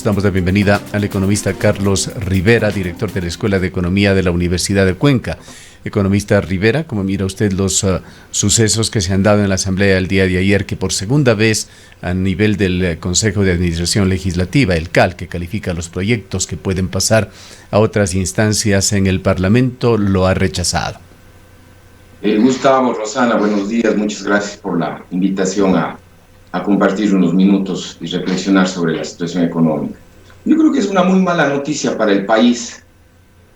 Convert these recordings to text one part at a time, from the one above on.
nosotros damos la bienvenida al economista Carlos Rivera, director de la Escuela de Economía de la Universidad de Cuenca. Economista Rivera, ¿cómo mira usted los sucesos que se han dado en la Asamblea el día de ayer, que por segunda vez a nivel del Consejo de Administración Legislativa, el CAL, que califica los proyectos que pueden pasar a otras instancias en el Parlamento, lo ha rechazado? Gustavo, Rosana, buenos días. Muchas gracias por la invitación a compartir unos minutos y reflexionar sobre la situación económica. Yo creo que es una muy mala noticia para el país,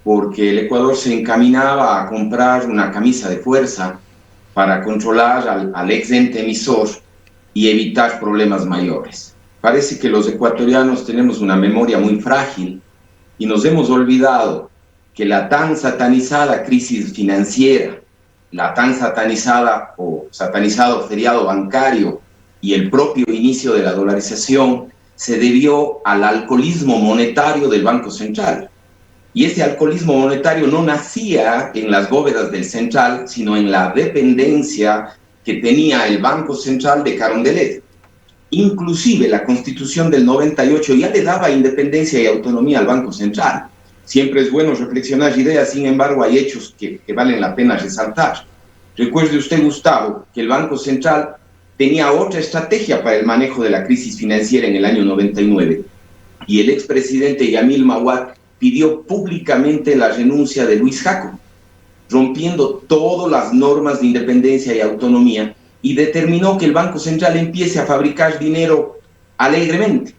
porque el Ecuador se encaminaba a comprar una camisa de fuerza para controlar al ex ente emisor y evitar problemas mayores. Parece que los ecuatorianos tenemos una memoria muy frágil y nos hemos olvidado que la tan satanizada crisis financiera, la tan satanizada o satanizado feriado bancario y el propio inicio de la dolarización se debió al alcoholismo monetario del Banco Central. Y ese alcoholismo monetario no nacía en las bóvedas del Central, sino en la dependencia que tenía el Banco Central de Carondelet. Inclusive la Constitución del 98 ya le daba independencia y autonomía al Banco Central. Siempre es bueno reflexionar ideas, sin embargo hay hechos que valen la pena resaltar. Recuerde usted, Gustavo, que el Banco Central tenía otra estrategia para el manejo de la crisis financiera en el año 99. Y el expresidente Yamil Mahuad pidió públicamente la renuncia de Luis Jacob, rompiendo todas las normas de independencia y autonomía, y determinó que el Banco Central empiece a fabricar dinero alegremente.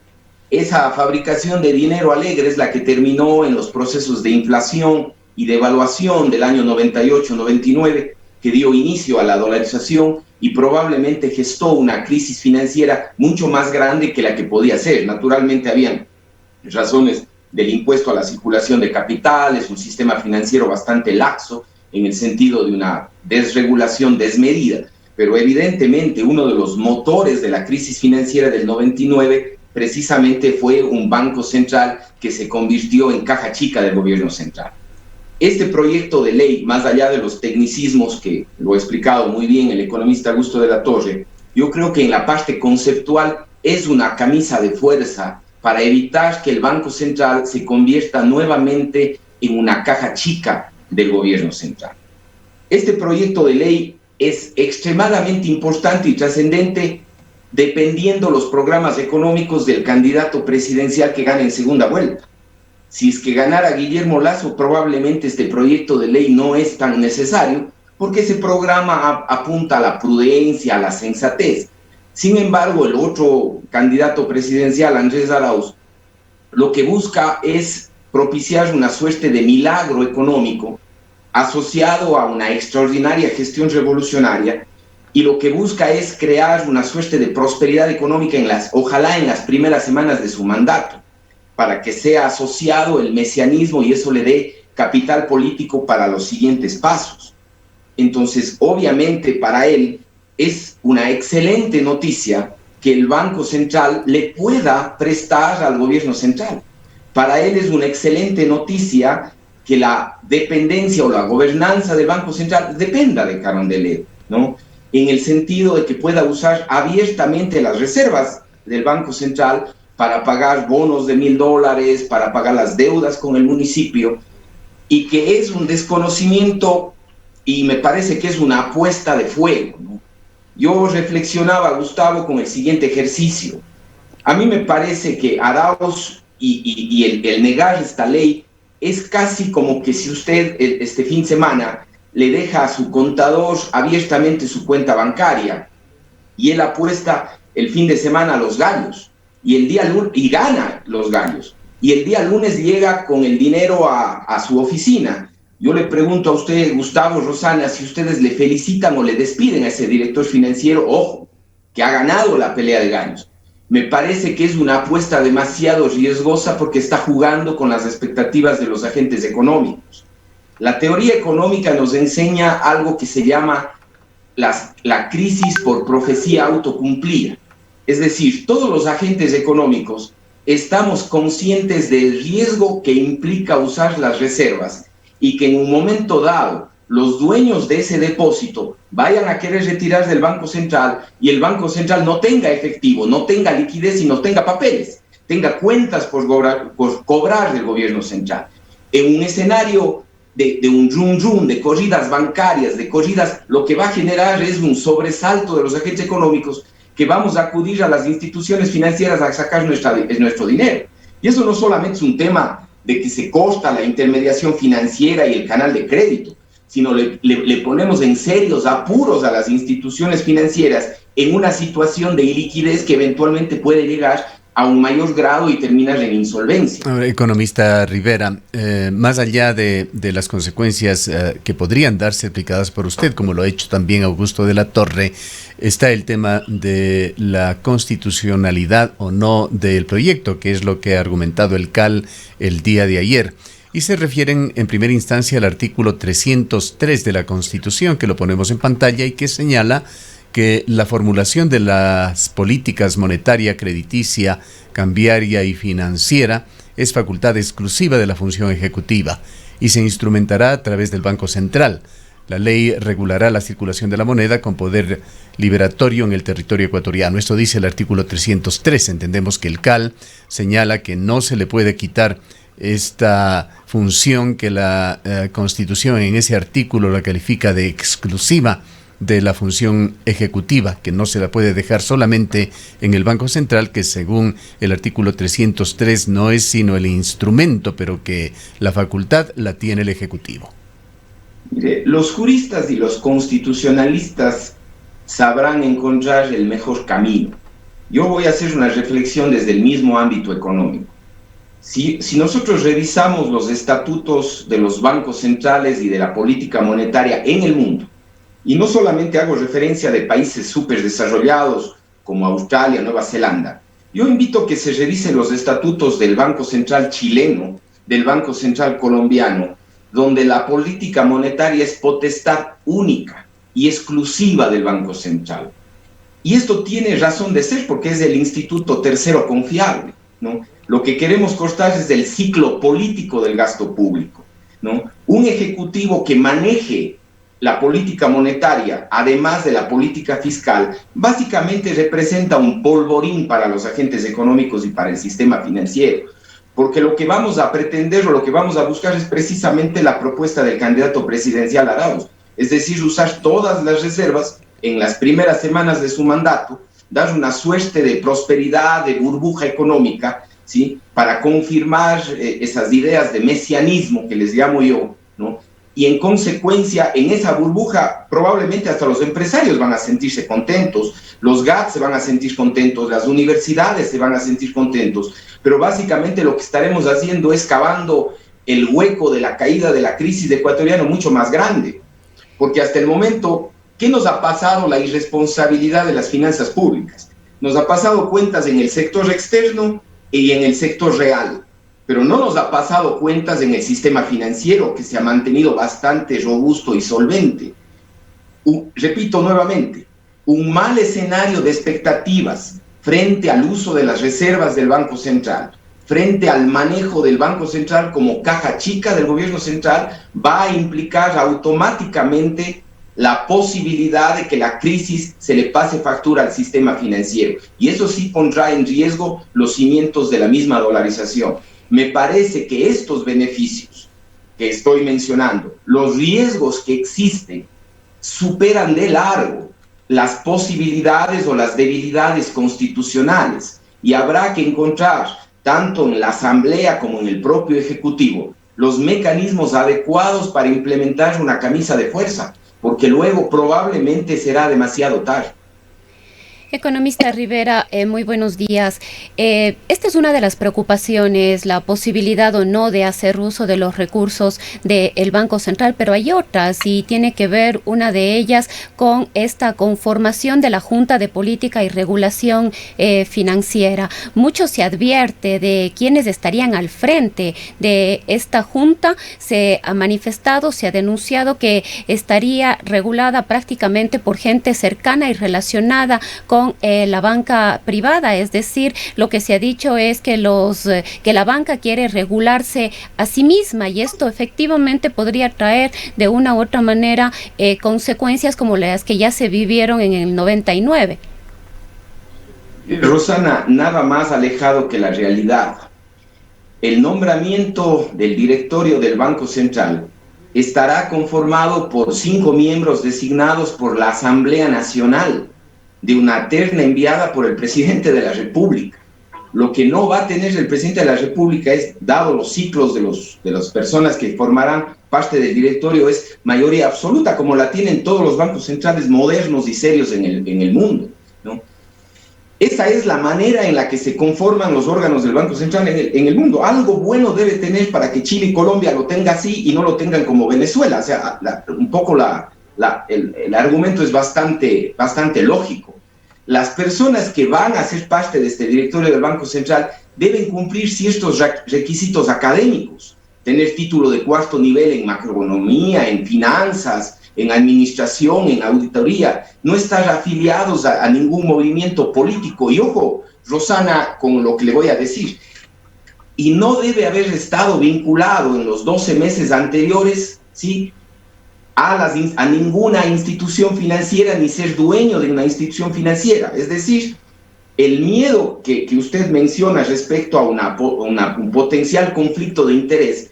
Esa fabricación de dinero alegre es la que terminó en los procesos de inflación y devaluación del año 98-99, que dio inicio a la dolarización y probablemente gestó una crisis financiera mucho más grande que la que podía ser. Naturalmente habían razones del impuesto a la circulación de capitales, un sistema financiero bastante laxo en el sentido de una desregulación desmedida, pero evidentemente uno de los motores de la crisis financiera del 99 precisamente fue un banco central que se convirtió en caja chica del gobierno central. Este proyecto de ley, más allá de los tecnicismos que lo ha explicado muy bien el economista Augusto de la Torre, yo creo que en la parte conceptual es una camisa de fuerza para evitar que el Banco Central se convierta nuevamente en una caja chica del gobierno central. Este proyecto de ley es extremadamente importante y trascendente dependiendo los programas económicos del candidato presidencial que gane en segunda vuelta. Si es que ganara Guillermo Lasso, probablemente este proyecto de ley no es tan necesario, porque ese programa apunta a la prudencia, a la sensatez. Sin embargo, el otro candidato presidencial, Andrés Arauz, lo que busca es propiciar una suerte de milagro económico asociado a una extraordinaria gestión revolucionaria, y lo que busca es crear una suerte de prosperidad económica ojalá en las primeras semanas de su mandato, para que sea asociado el mesianismo y eso le dé capital político para los siguientes pasos. Entonces, obviamente, para él es una excelente noticia que el Banco Central le pueda prestar al gobierno central. Para él es una excelente noticia que la dependencia o la gobernanza del Banco Central dependa de Carondelet, ¿no? En el sentido de que pueda usar abiertamente las reservas del Banco Central para pagar bonos de $1,000, para pagar las deudas con el municipio, y que es un desconocimiento y me parece que es una apuesta de fuego, ¿no? Yo reflexionaba, Gustavo, con el siguiente ejercicio. A mí me parece que Arauz y el negar esta ley es casi como que si usted este fin de semana le deja a su contador abiertamente su cuenta bancaria y él apuesta el fin de semana a los gallos y gana los gallos, y el día lunes llega con el dinero a su oficina. Yo le pregunto a usted, Gustavo, Rosana, si ustedes le felicitan o le despiden a ese director financiero, ojo, que ha ganado la pelea de gallos. Me parece que es una apuesta demasiado riesgosa porque está jugando con las expectativas de los agentes económicos. La teoría económica nos enseña algo que se llama la crisis por profecía autocumplida. Es decir, todos los agentes económicos estamos conscientes del riesgo que implica usar las reservas y que en un momento dado los dueños de ese depósito vayan a querer retirar del Banco Central y el Banco Central no tenga efectivo, no tenga liquidez y no tenga papeles. tenga cuentas por cobrar del gobierno central. En un escenario de un rum de corridas bancarias, de corridas, lo que va a generar es un sobresalto de los agentes económicos que vamos a acudir a las instituciones financieras a sacar nuestro dinero. Y eso no solamente es un tema de que se costa la intermediación financiera y el canal de crédito, sino le ponemos en serios apuros a las instituciones financieras en una situación de iliquidez que eventualmente puede llegar a un mayor grado y terminar en insolvencia. Ahora, economista Rivera, más allá de las consecuencias que podrían darse aplicadas por usted, como lo ha hecho también Augusto de la Torre, está el tema de la constitucionalidad o no del proyecto, que es lo que ha argumentado el CAL el día de ayer. Y se refieren en primera instancia al artículo 303 de la Constitución, que lo ponemos en pantalla y que señala que la formulación de las políticas monetaria, crediticia, cambiaria y financiera es facultad exclusiva de la función ejecutiva y se instrumentará a través del Banco Central. La ley regulará la circulación de la moneda con poder liberatorio en el territorio ecuatoriano. Esto dice el artículo 303. Entendemos que el CAL señala que no se le puede quitar esta función que la Constitución en ese artículo la califica de exclusiva de la función ejecutiva, que no se la puede dejar solamente en el Banco Central, que según el artículo 303 no es sino el instrumento, pero que la facultad la tiene el Ejecutivo. Mire, los juristas y los constitucionalistas sabrán encontrar el mejor camino. Yo voy a hacer una reflexión desde el mismo ámbito económico. Si nosotros revisamos los estatutos de los bancos centrales y de la política monetaria en el mundo, y no solamente hago referencia de países súper desarrollados como Australia, Nueva Zelanda, yo invito a que se revisen los estatutos del Banco Central chileno, del Banco Central colombiano, donde la política monetaria es potestad única y exclusiva del Banco Central. Y esto tiene razón de ser porque es el instituto tercero confiable, ¿no? Lo que queremos cortar es el ciclo político del gasto público, ¿no? Un ejecutivo que maneje la política monetaria, además de la política fiscal, básicamente representa un polvorín para los agentes económicos y para el sistema financiero, porque lo que vamos a pretender o lo que vamos a buscar es precisamente la propuesta del candidato presidencial Arauz, es decir, usar todas las reservas en las primeras semanas de su mandato, dar una suerte de prosperidad, de burbuja económica, ¿sí?, para confirmar esas ideas de mesianismo que les llamo yo, ¿no? Y en consecuencia, en esa burbuja, probablemente hasta los empresarios van a sentirse contentos, los GATS se van a sentir contentos, las universidades se van a sentir contentos, pero básicamente lo que estaremos haciendo es cavando el hueco de la caída de la crisis ecuatoriana mucho más grande, porque hasta el momento, ¿qué nos ha pasado? La irresponsabilidad de las finanzas públicas. Nos ha pasado cuentas en el sector externo y en el sector real, pero no nos ha pasado cuentas en el sistema financiero, que se ha mantenido bastante robusto y solvente. Repito nuevamente, un mal escenario de expectativas frente al uso de las reservas del Banco Central, frente al manejo del Banco Central como caja chica del gobierno central, va a implicar automáticamente la posibilidad de que la crisis se le pase factura al sistema financiero. Y eso sí pondrá en riesgo los cimientos de la misma dolarización. Me parece que estos beneficios que estoy mencionando, los riesgos que existen, superan de largo las posibilidades o las debilidades constitucionales y habrá que encontrar, tanto en la Asamblea como en el propio Ejecutivo, los mecanismos adecuados para implementar una camisa de fuerza, porque luego probablemente será demasiado tarde. Economista Rivera, muy buenos días. Esta es una de las preocupaciones, la posibilidad o no de hacer uso de los recursos del Banco Central, pero hay otras y tiene que ver una de ellas con esta conformación de la Junta de Política y Regulación Financiera. Mucho se advierte de quienes estarían al frente de esta Junta. Se ha manifestado, se ha denunciado que estaría regulada prácticamente por gente cercana y relacionada con la banca privada, es decir, lo que se ha dicho es que la banca quiere regularse a sí misma y esto efectivamente podría traer de una u otra manera consecuencias como las que ya se vivieron en el 99. Rosana, nada más alejado que la realidad. El nombramiento del directorio del Banco Central estará conformado por 5 miembros designados por la Asamblea Nacional de una terna enviada por el presidente de la República. Lo que no va a tener el presidente de la República es, dado los ciclos de las personas que formarán parte del directorio, es mayoría absoluta, como la tienen todos los bancos centrales modernos y serios en el mundo, ¿no? Esa es la manera en la que se conforman los órganos del Banco Central en el mundo. Algo bueno debe tener para que Chile y Colombia lo tengan así y no lo tengan como Venezuela. O sea, un poco el argumento es bastante lógico. Las personas que van a ser parte de este directorio del Banco Central deben cumplir ciertos requisitos académicos. Tener título de 4º nivel en macroeconomía, en finanzas, en administración, en auditoría, no estar afiliados a ningún movimiento político. Y ojo, Rosana, con lo que le voy a decir, y no debe haber estado vinculado en los 12 meses anteriores, ¿sí?, a ninguna institución financiera ni ser dueño de una institución financiera. Es decir, el miedo que usted menciona respecto a un potencial conflicto de interés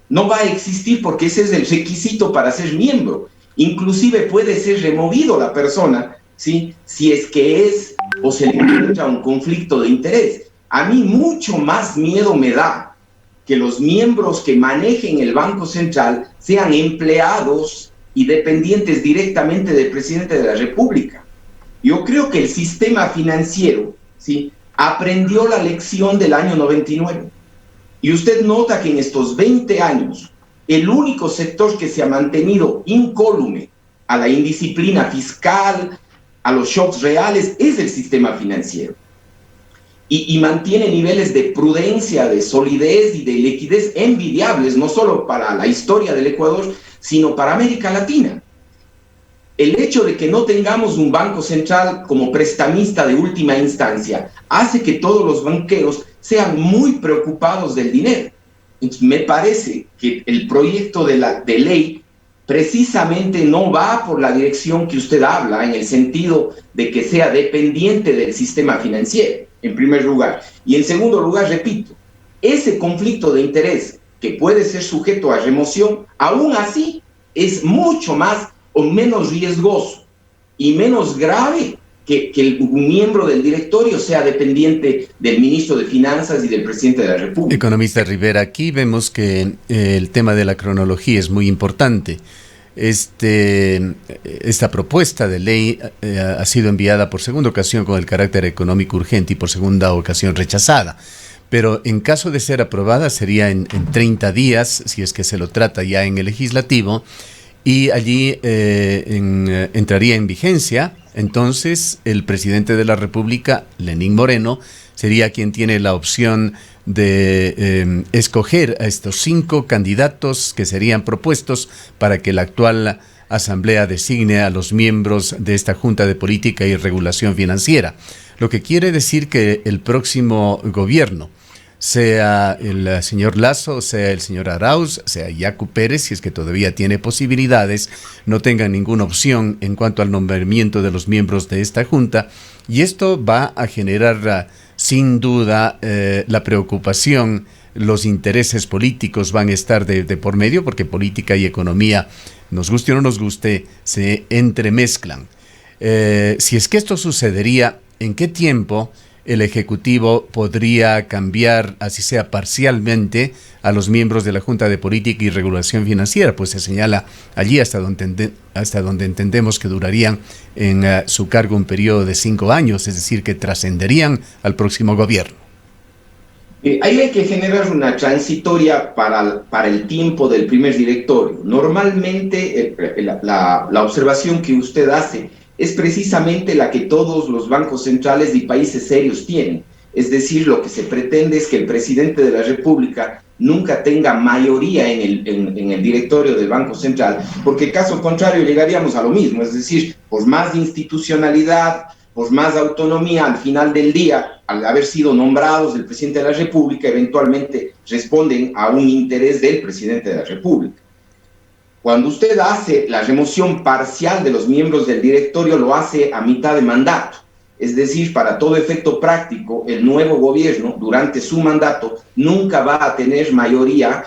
no va a existir porque ese es el requisito para ser miembro. Inclusive puede ser removido la persona, ¿sí?, si es que es o se le encuentra un conflicto de interés. A mí mucho más miedo me da que los miembros que manejen el Banco Central sean empleados y dependientes directamente del presidente de la República. Yo creo que el sistema financiero, ¿sí?, aprendió la lección del año 99. Y usted nota que en estos 20 años, el único sector que se ha mantenido incólume a la indisciplina fiscal, a los shocks reales, es el sistema financiero. Y mantiene niveles de prudencia, de solidez y de liquidez envidiables, no solo para la historia del Ecuador, sino para América Latina. El hecho de que no tengamos un banco central como prestamista de última instancia hace que todos los banqueros sean muy preocupados del dinero. Entonces, me parece que el proyecto de ley precisamente no va por la dirección que usted habla, en el sentido de que sea dependiente del sistema financiero, en primer lugar. Y en segundo lugar, repito, ese conflicto de interés que puede ser sujeto a remoción, aún así es mucho más o menos riesgoso y menos grave que un miembro del directorio sea dependiente del ministro de Finanzas y del presidente de la República. Economista Rivera, aquí vemos que el tema de la cronología es muy importante. Esta propuesta de ley ha sido enviada por segunda ocasión con el carácter económico urgente y por segunda ocasión rechazada. Pero en caso de ser aprobada sería en 30 días, si es que se lo trata ya en el legislativo, y allí entraría en vigencia. Entonces el presidente de la República, Lenín Moreno, sería quien tiene la opción de escoger a estos 5 candidatos que serían propuestos para que la actual Asamblea designe a los miembros de esta Junta de Política y Regulación Financiera. Lo que quiere decir que el próximo gobierno, sea el señor Lasso, sea el señor Arauz, sea Yacu Pérez, si es que todavía tiene posibilidades, no tengan ninguna opción en cuanto al nombramiento de los miembros de esta Junta, y esto va a generar sin duda la preocupación. Los intereses políticos van a estar de por medio, porque política y economía, nos guste o no nos guste, se entremezclan. Si es que esto sucedería, ¿en qué tiempo el Ejecutivo podría cambiar, así sea parcialmente, a los miembros de la Junta de Política y Regulación Financiera? Pues se señala allí hasta donde entendemos que durarían en su cargo un periodo de 5 años, es decir, que trascenderían al próximo gobierno. Ahí hay que generar una transitoria para el tiempo del primer directorio. Normalmente la observación que usted hace es precisamente la que todos los bancos centrales y países serios tienen. Es decir, lo que se pretende es que el presidente de la República nunca tenga mayoría en el directorio del Banco Central, porque caso contrario llegaríamos a lo mismo. Es decir, por más institucionalidad, por más autonomía, al final del día, al haber sido nombrados del presidente de la República, eventualmente responden a un interés del presidente de la República. Cuando usted hace la remoción parcial de los miembros del directorio, lo hace a mitad de mandato. Es decir, para todo efecto práctico, el nuevo gobierno, durante su mandato, nunca va a tener mayoría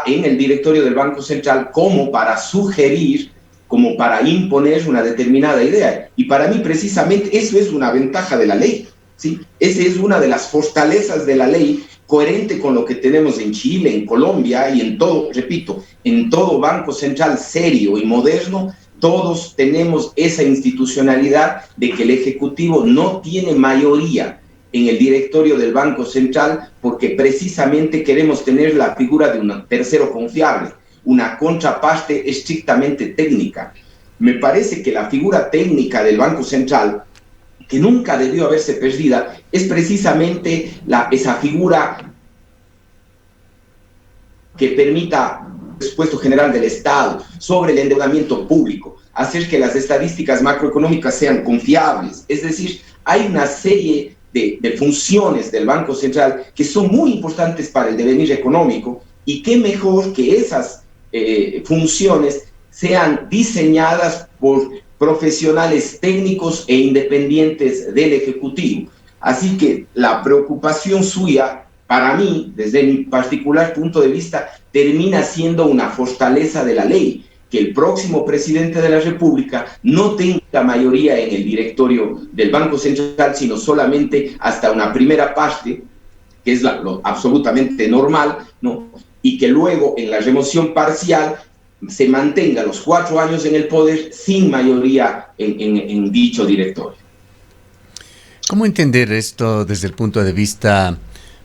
en el directorio del Banco Central como para sugerir, como para imponer una determinada idea. Y para mí, precisamente, eso es una ventaja de la ley, ¿sí? Esa es una de las fortalezas de la ley, coherente con lo que tenemos en Chile, en Colombia y en todo, repito, en todo banco central serio y moderno. Todos tenemos esa institucionalidad de que el Ejecutivo no tiene mayoría en el directorio del Banco Central porque precisamente queremos tener la figura de un tercero confiable, una contraparte estrictamente técnica. Me parece que la figura técnica del Banco Central, que nunca debió haberse perdida, es precisamente esa figura que permita presupuesto general del Estado, sobre el endeudamiento público, hacer que las estadísticas macroeconómicas sean confiables. Es decir, hay una serie de funciones del Banco Central que son muy importantes para el devenir económico, y qué mejor que esas funciones sean diseñadas por profesionales técnicos e independientes del Ejecutivo. Así que la preocupación suya, para mí, desde mi particular punto de vista, termina siendo una fortaleza de la ley, que el próximo presidente de la República no tenga mayoría en el directorio del Banco Central, sino solamente hasta una primera parte, que es lo absolutamente normal, ¿no? Y que luego en la remoción parcial se mantenga los 4 años en el poder sin mayoría en dicho directorio. ¿Cómo entender esto desde el punto de vista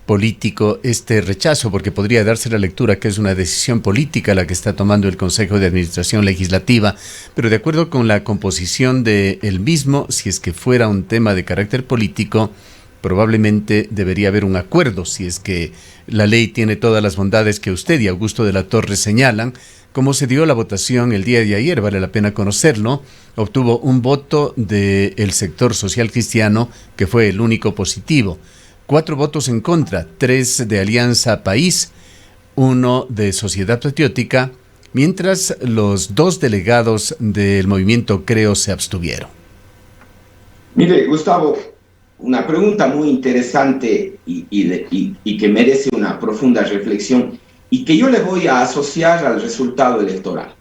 político, este rechazo? Porque podría darse la lectura que es una decisión política la que está tomando el Consejo de Administración Legislativa, pero de acuerdo con la composición del mismo, si es que fuera un tema de carácter político, probablemente debería haber un acuerdo, si es que la ley tiene todas las bondades que usted y Augusto de la Torre señalan. Como se dio la votación el día de ayer, vale la pena conocerlo, obtuvo un voto del sector social cristiano, que fue el único positivo. 4 votos en contra, 3 de Alianza País, 1 de Sociedad Patriótica, mientras los 2 delegados del movimiento Creo se abstuvieron. Mire, Gustavo, una pregunta muy interesante y que merece una profunda reflexión, y que yo le voy a asociar al resultado electoral.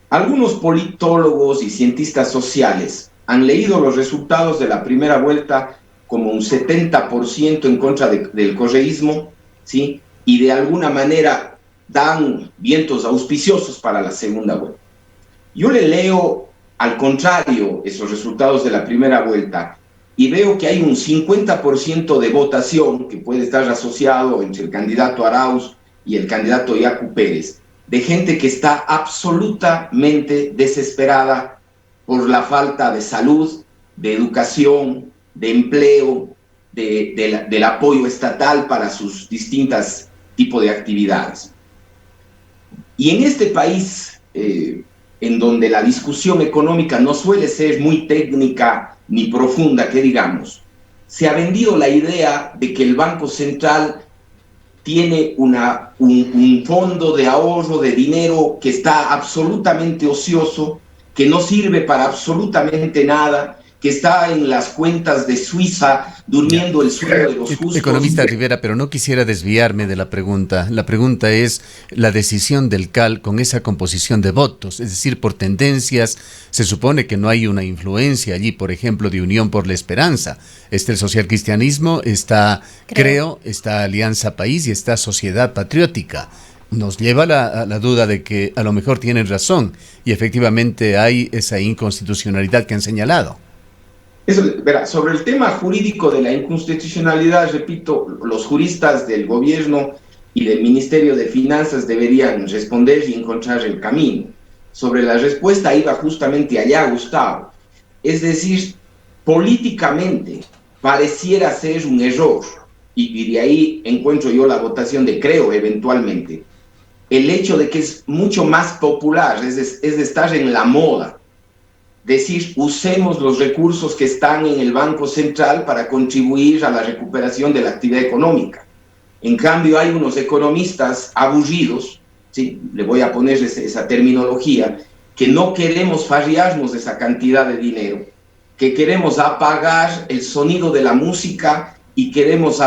Algunos politólogos y cientistas sociales han leído los resultados de la primera vuelta como un 70% en contra del correísmo, ¿sí? Y de alguna manera dan vientos auspiciosos para la segunda vuelta. Yo le leo al contrario esos resultados de la primera vuelta y veo que hay un 50% de votación que puede estar asociado entre el candidato Arauz y el candidato Yacu Pérez, de gente que está absolutamente desesperada por la falta de salud, de educación, de empleo, del apoyo estatal para sus distintas tipos de actividades. Y en este país, en donde la discusión económica no suele ser muy técnica ni profunda, que digamos, se ha vendido la idea de que el Banco Central tiene un fondo de ahorro de dinero que está absolutamente ocioso, que no sirve para absolutamente nada, que está en las cuentas de Suiza durmiendo el sueño de los justos. Economista Rivera, pero no quisiera desviarme de la pregunta. La pregunta es la decisión del CAL con esa composición de votos, es decir, por tendencias. Se supone que no hay una influencia allí, por ejemplo, de Unión por la Esperanza. Está el social cristianismo, está Creo, está Alianza País y está Sociedad Patriótica. Nos lleva a la duda de que a lo mejor tienen razón y efectivamente hay esa inconstitucionalidad que han señalado. Eso, verá, sobre el tema jurídico de la inconstitucionalidad, repito, los juristas del gobierno y del Ministerio de Finanzas deberían responder y encontrar el camino. Sobre la respuesta iba justamente allá, Gustavo. Es decir, políticamente pareciera ser un error, y de ahí encuentro yo la votación de Creo eventualmente, el hecho de que es mucho más popular, es de estar en la moda, decir, usemos los recursos que están en el Banco Central para contribuir a la recuperación de la actividad económica. En cambio, hay unos economistas aburridos, ¿sí? Le voy a poner esa terminología, que no queremos farrearnos de esa cantidad de dinero, que queremos apagar el sonido de la música y queremos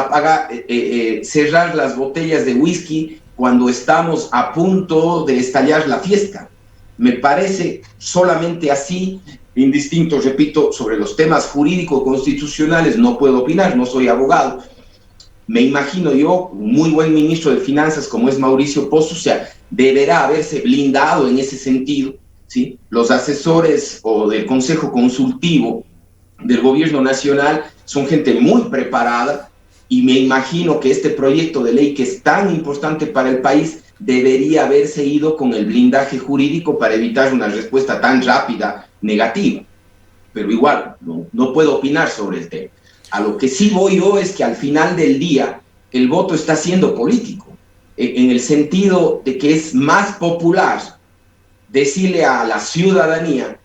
cerrar las botellas de whisky cuando estamos a punto de estallar la fiesta. Me parece solamente así, indistinto, repito, sobre los temas jurídico-constitucionales no puedo opinar, no soy abogado. Me imagino yo, un muy buen ministro de Finanzas como es Mauricio Pozo, o sea, deberá haberse blindado en ese sentido, ¿sí? Los asesores o del Consejo Consultivo del Gobierno Nacional son gente muy preparada y me imagino que este proyecto de ley que es tan importante para el país debería haberse ido con el blindaje jurídico para evitar una respuesta tan rápida negativa. Pero igual, no puedo opinar sobre el tema. A lo que sí voy yo es que al final del día el voto está siendo político, en el sentido de que es más popular decirle a la ciudadanía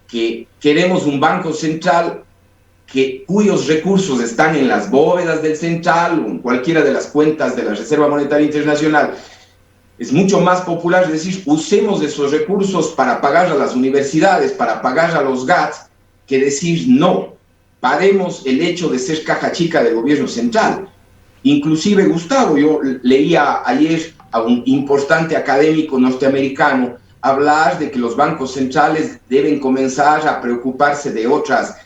que queremos un banco central cuyos recursos están en las bóvedas del central o en cualquiera de las cuentas de la Reserva Monetaria Internacional. Es mucho más popular decir, usemos esos recursos para pagar a las universidades, para pagar a los GATS, que decir no, paremos el hecho de ser caja chica del gobierno central. Inclusive, Gustavo, yo leía ayer a un importante académico norteamericano hablar de que los bancos centrales deben comenzar a preocuparse de otras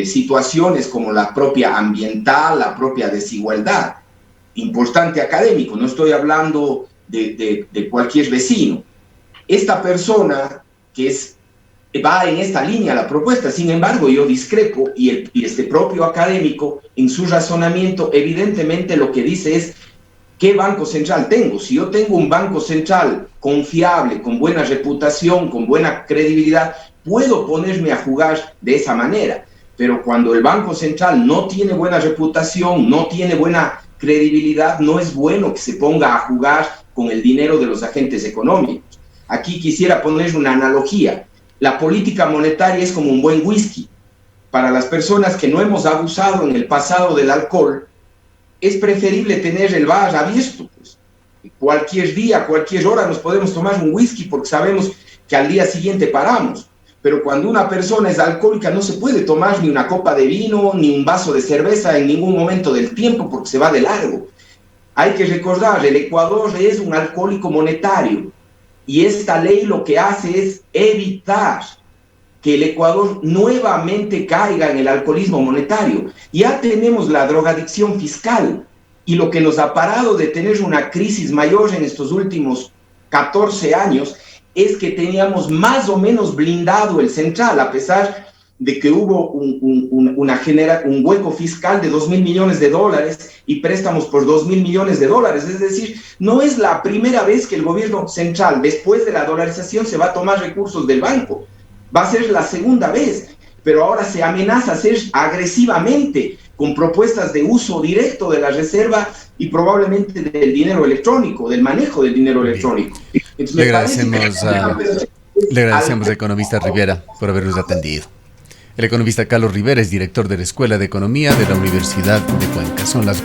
situaciones como la propia ambiental, la propia desigualdad. Importante académico, no estoy hablando de cualquier vecino. Esta persona va en esta línea la propuesta, sin embargo yo discrepo y este propio académico en su razonamiento evidentemente lo que dice es ¿qué banco central tengo? Si yo tengo un banco central confiable, con buena reputación, con buena credibilidad, puedo ponerme a jugar de esa manera, pero cuando el banco central no tiene buena reputación, no tiene buena credibilidad, no es bueno que se ponga a jugar con el dinero de los agentes económicos. Aquí quisiera poner una analogía. La política monetaria es como un buen whisky. Para las personas que no hemos abusado en el pasado del alcohol, es preferible tener el bar abierto. Pues. Cualquier día, cualquier hora nos podemos tomar un whisky porque sabemos que al día siguiente paramos. Pero cuando una persona es alcohólica no se puede tomar ni una copa de vino, ni un vaso de cerveza en ningún momento del tiempo porque se va de largo. Hay que recordar, el Ecuador es un alcohólico monetario y esta ley lo que hace es evitar que el Ecuador nuevamente caiga en el alcoholismo monetario. Ya tenemos la drogadicción fiscal y lo que nos ha parado de tener una crisis mayor en estos últimos 14 años es que teníamos más o menos blindado el central, a pesar de que hubo un hueco fiscal de $2.000 millones y préstamos por $2.000 millones. Es decir, no es la primera vez que el gobierno central, después de la dolarización, se va a tomar recursos del banco. Va a ser la segunda vez, pero ahora se amenaza a hacer agresivamente con propuestas de uso directo de la reserva y probablemente del dinero electrónico, del manejo del dinero electrónico. Entonces, le agradecemos, economista Rivera, por habernos atendido. El economista Carlos Rivera es director de la Escuela de Economía de la Universidad de Cuenca. Son las